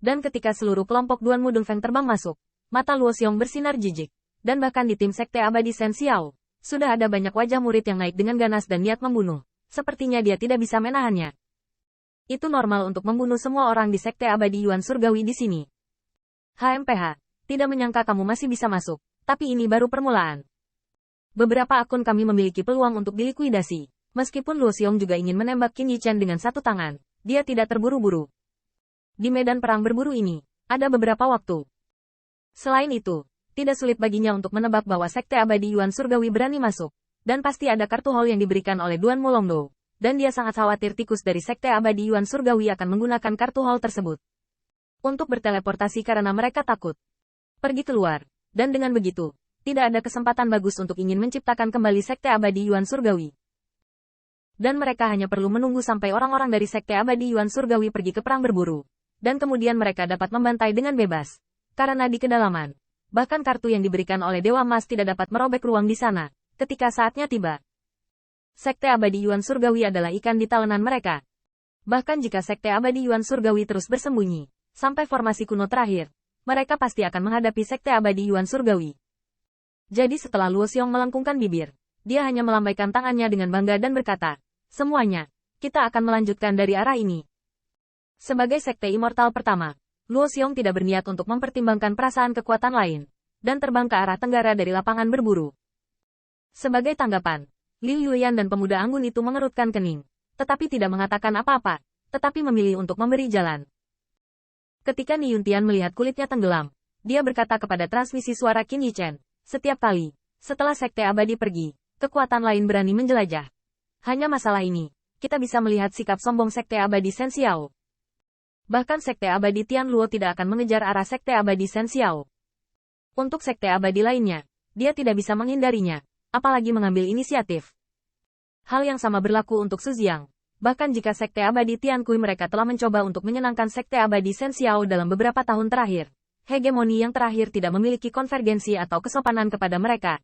Dan ketika seluruh kelompok Duan Mudung Feng terbang masuk, mata Luo Xiong bersinar jijik. Dan bahkan di tim Sekte Abadi Shen Xiao, sudah ada banyak wajah murid yang naik dengan ganas dan niat membunuh. Sepertinya dia tidak bisa menahannya. Itu normal untuk membunuh semua orang di Sekte Abadi Yuan Surgawi di sini. HMPH, tidak menyangka kamu masih bisa masuk, tapi ini baru permulaan. Beberapa akun kami memiliki peluang untuk dilikuidasi. Meskipun Luo Xiong juga ingin menembak Qin Yichen dengan satu tangan, dia tidak terburu-buru. Di medan perang berburu ini, ada beberapa waktu. Selain itu, tidak sulit baginya untuk menebak bahwa Sekte Abadi Yuan Surgawi berani masuk, dan pasti ada kartu hall yang diberikan oleh Duan Mulongdo, dan dia sangat khawatir tikus dari Sekte Abadi Yuan Surgawi akan menggunakan kartu hall tersebut untuk berteleportasi karena mereka takut pergi keluar, dan dengan begitu, tidak ada kesempatan bagus untuk ingin menciptakan kembali Sekte Abadi Yuan Surgawi. Dan mereka hanya perlu menunggu sampai orang-orang dari Sekte Abadi Yuan Surgawi pergi ke perang berburu, dan kemudian mereka dapat membantai dengan bebas, karena di kedalaman, bahkan kartu yang diberikan oleh Dewa Emas tidak dapat merobek ruang di sana, ketika saatnya tiba. Sekte Abadi Yuan Surgawi adalah ikan di talenan mereka. Bahkan jika Sekte Abadi Yuan Surgawi terus bersembunyi, sampai formasi kuno terakhir, mereka pasti akan menghadapi Sekte Abadi Yuan Surgawi. Jadi setelah Luo Xiong melengkungkan bibir, dia hanya melambaikan tangannya dengan bangga dan berkata, semuanya, kita akan melanjutkan dari arah ini. Sebagai Sekte Immortal pertama, Luo Xiong tidak berniat untuk mempertimbangkan perasaan kekuatan lain, dan terbang ke arah tenggara dari lapangan berburu. Sebagai tanggapan, Liu Yuyan dan pemuda anggun itu mengerutkan kening, tetapi tidak mengatakan apa-apa, tetapi memilih untuk memberi jalan. Ketika Ni Yuntian melihat kulitnya tenggelam, dia berkata kepada transmisi suara Qin Yichen, setiap kali, setelah Sekte Abadi pergi, kekuatan lain berani menjelajah. Hanya masalah ini, kita bisa melihat sikap sombong Sekte Abadi Shen Xiao. Bahkan Sekte Abadi Tian Luo tidak akan mengejar arah Sekte Abadi Shen Xiao. Untuk Sekte Abadi lainnya, dia tidak bisa menghindarinya, apalagi mengambil inisiatif. Hal yang sama berlaku untuk Su Jiang. Bahkan jika Sekte Abadi Tian Kui mereka telah mencoba untuk menyenangkan Sekte Abadi Shen Xiao dalam beberapa tahun terakhir, hegemoni yang terakhir tidak memiliki konvergensi atau kesopanan kepada mereka.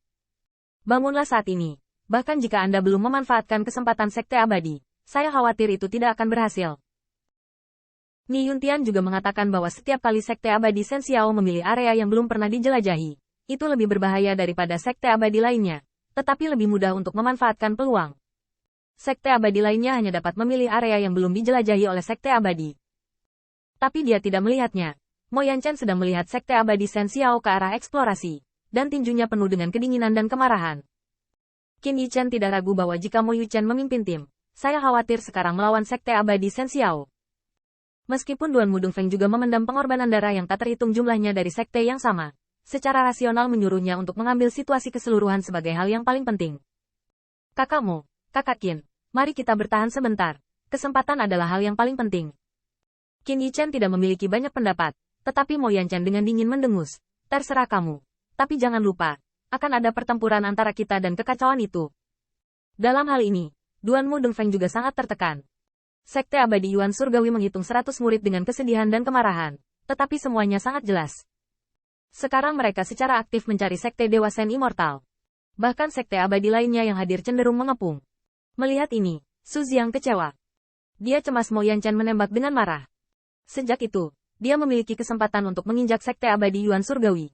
Bangunlah saat ini. Bahkan jika Anda belum memanfaatkan kesempatan Sekte Abadi, saya khawatir itu tidak akan berhasil. Ni Yuntian juga mengatakan bahwa setiap kali Sekte Abadi Shen Xiao memilih area yang belum pernah dijelajahi, itu lebih berbahaya daripada Sekte Abadi lainnya, tetapi lebih mudah untuk memanfaatkan peluang. Sekte Abadi lainnya hanya dapat memilih area yang belum dijelajahi oleh Sekte Abadi. Tapi dia tidak melihatnya. Mo Yanchen sedang melihat Sekte Abadi Shen Xiao ke arah eksplorasi, dan tinjunya penuh dengan kedinginan dan kemarahan. Qin Yichen tidak ragu bahwa jika Mo Yuchen memimpin tim, saya khawatir sekarang melawan Sekte Abadi Shen Xiao. Meskipun Duan Mudung Feng juga memendam pengorbanan darah yang tak terhitung jumlahnya dari sekte yang sama, secara rasional menyuruhnya untuk mengambil situasi keseluruhan sebagai hal yang paling penting. Kakakmu, Kakak Qin, mari kita bertahan sebentar. Kesempatan adalah hal yang paling penting. Qin Yichen tidak memiliki banyak pendapat, tetapi Mo Yanchen dengan dingin mendengus. Terserah kamu. Tapi jangan lupa, akan ada pertempuran antara kita dan kekacauan itu. Dalam hal ini, Duan Mudung Feng juga sangat tertekan. Sekte Abadi Yuan Surgawi menghitung 100 murid dengan kesedihan dan kemarahan, tetapi semuanya sangat jelas. Sekarang mereka secara aktif mencari Sekte Dewa Shen Immortal. Bahkan Sekte Abadi lainnya yang hadir cenderung mengepung. Melihat ini, Su Jiang kecewa. Dia cemas Mo Yanchen menembak dengan marah. Sejak itu, dia memiliki kesempatan untuk menginjak Sekte Abadi Yuan Surgawi.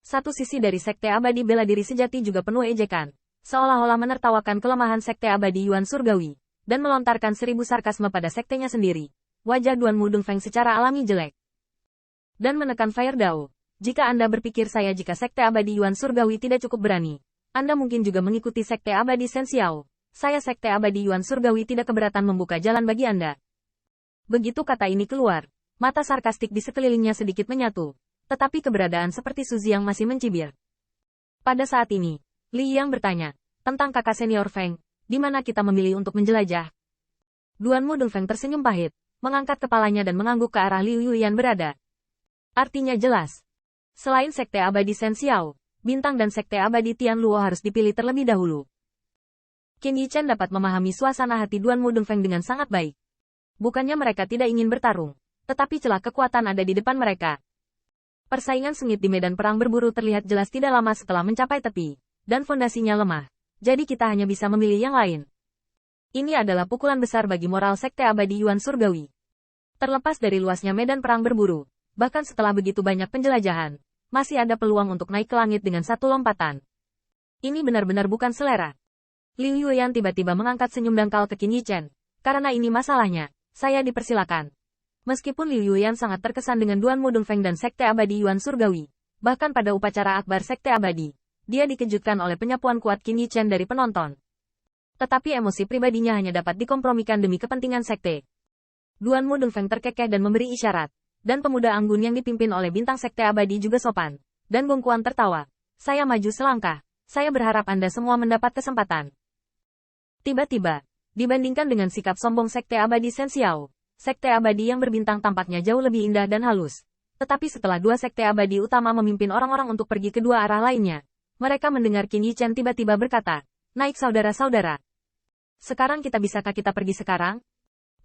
Satu sisi dari Sekte Abadi bela diri sejati juga penuh ejekan, seolah-olah menertawakan kelemahan Sekte Abadi Yuan Surgawi, dan melontarkan 1000 sarkasme pada sektenya sendiri. Wajah Duan Mudung Feng secara alami jelek. Dan menekan Fire Dao. Jika Anda berpikir jika Sekte Abadi Yuan Surgawi tidak cukup berani, Anda mungkin juga mengikuti Sekte Abadi Shen Xiao. Saya Sekte Abadi Yuan Surgawi tidak keberatan membuka jalan bagi Anda. Begitu kata ini keluar, mata sarkastik di sekelilingnya sedikit menyatu. Tetapi keberadaan seperti Su Jiang masih mencibir. Pada saat ini, Li Yang bertanya, tentang kakak senior Feng, di mana kita memilih untuk menjelajah? Duan Mudung Feng tersenyum pahit, mengangkat kepalanya dan mengangguk ke arah Liu Yuyan berada. Artinya jelas. Selain Sekte Abadi Shen Xiao, Bintang dan Sekte Abadi Tian Luo harus dipilih terlebih dahulu. Qin Yichen dapat memahami suasana hati Duan Mudung Feng dengan sangat baik. Bukannya mereka tidak ingin bertarung, tetapi celah kekuatan ada di depan mereka. Persaingan sengit di medan perang berburu terlihat jelas tidak lama setelah mencapai tepi, dan fondasinya lemah. Jadi kita hanya bisa memilih yang lain. Ini adalah pukulan besar bagi moral Sekte Abadi Yuan Surgawi. Terlepas dari luasnya medan perang berburu, bahkan setelah begitu banyak penjelajahan, masih ada peluang untuk naik ke langit dengan satu lompatan. Ini benar-benar bukan selera. Liu Yuan tiba-tiba mengangkat senyum dangkal ke Qin Yichen. Karena ini masalahnya, saya dipersilakan. Meskipun Liu Yuan sangat terkesan dengan Duan Mu Dongfeng dan Sekte Abadi Yuan Surgawi, bahkan pada upacara akbar Sekte Abadi, dia dikejutkan oleh penyapuan kuat Qin Yichen dari penonton. Tetapi emosi pribadinya hanya dapat dikompromikan demi kepentingan sekte. Duan Mu Dongfeng terkekeh dan memberi isyarat, dan pemuda anggun yang dipimpin oleh bintang Sekte Abadi juga sopan, dan Gong Quan tertawa. Saya maju selangkah, saya berharap Anda semua mendapat kesempatan. Tiba-tiba, dibandingkan dengan sikap sombong Sekte Abadi Shen Xiao, Sekte Abadi yang berbintang tampaknya jauh lebih indah dan halus. Tetapi setelah dua Sekte Abadi utama memimpin orang-orang untuk pergi ke dua arah lainnya, mereka mendengar Qin Yichen tiba-tiba berkata, "Naik saudara-saudara. Sekarang bisakah kita pergi sekarang?"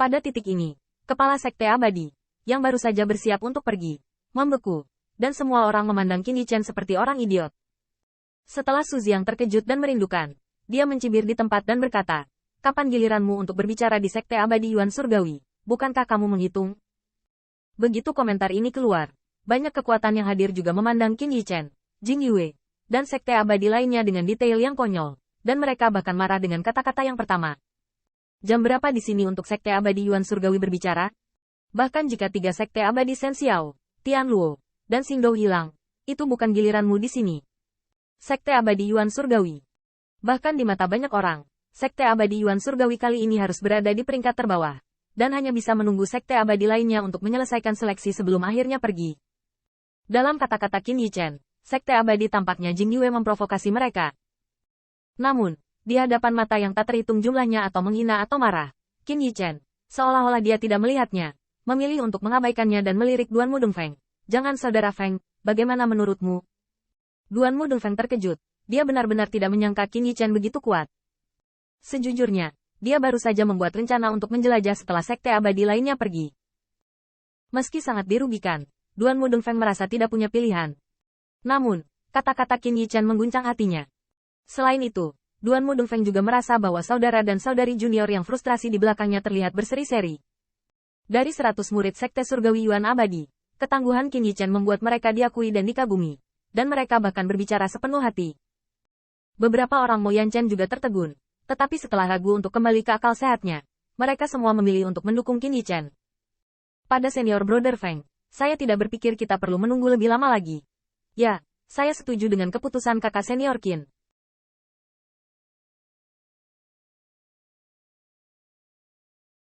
Pada titik ini, kepala Sekte Abadi, yang baru saja bersiap untuk pergi, membeku, dan semua orang memandang Qin Yichen seperti orang idiot. Setelah Su Ziang terkejut dan merindukan, dia mencibir di tempat dan berkata, "Kapan giliranmu untuk berbicara di Sekte Abadi Yuan Surgawi? Bukankah kamu menghitung?" Begitu komentar ini keluar, banyak kekuatan yang hadir juga memandang Qin Yichen, Jing Yue, dan Sekte Abadi lainnya dengan detail yang konyol, dan mereka bahkan marah dengan kata-kata yang pertama. Jam berapa di sini untuk Sekte Abadi Yuan Surgawi berbicara? Bahkan jika tiga Sekte Abadi Shen Xiao, Tian Luo, dan Xingdou hilang, itu bukan giliranmu di sini. Sekte Abadi Yuan Surgawi. Bahkan di mata banyak orang, Sekte Abadi Yuan Surgawi kali ini harus berada di peringkat terbawah, dan hanya bisa menunggu Sekte Abadi lainnya untuk menyelesaikan seleksi sebelum akhirnya pergi. Dalam kata-kata Qin Yichen, Sekte Abadi tampaknya Jing Yue memprovokasi mereka. Namun, di hadapan mata yang tak terhitung jumlahnya atau menghina atau marah, Qin Yichen, seolah-olah dia tidak melihatnya, memilih untuk mengabaikannya dan melirik Duan Mu Dongfeng. "Jangan saudara Feng, bagaimana menurutmu?" Duan Mu Dongfeng terkejut, dia benar-benar tidak menyangka Qin Yichen begitu kuat. Sejujurnya, dia baru saja membuat rencana untuk menjelajah setelah Sekte Abadi lainnya pergi. Meski sangat dirugikan, Duan Mu Dongfeng merasa tidak punya pilihan. Namun, kata-kata Qin Yichen mengguncang hatinya. Selain itu, Duan Mu Dongfeng juga merasa bahwa saudara dan saudari junior yang frustrasi di belakangnya terlihat berseri-seri. Dari 100 murid Sekte Surgawi Yuan Abadi, ketangguhan Qin Yichen membuat mereka diakui dan dikagumi, dan mereka bahkan berbicara sepenuh hati. Beberapa orang Mo Yanchen juga tertegun, tetapi setelah ragu untuk kembali ke akal sehatnya, mereka semua memilih untuk mendukung Qin Yichen. Pada senior Brother Feng, saya tidak berpikir kita perlu menunggu lebih lama lagi. Ya, saya setuju dengan keputusan kakak senior Qin.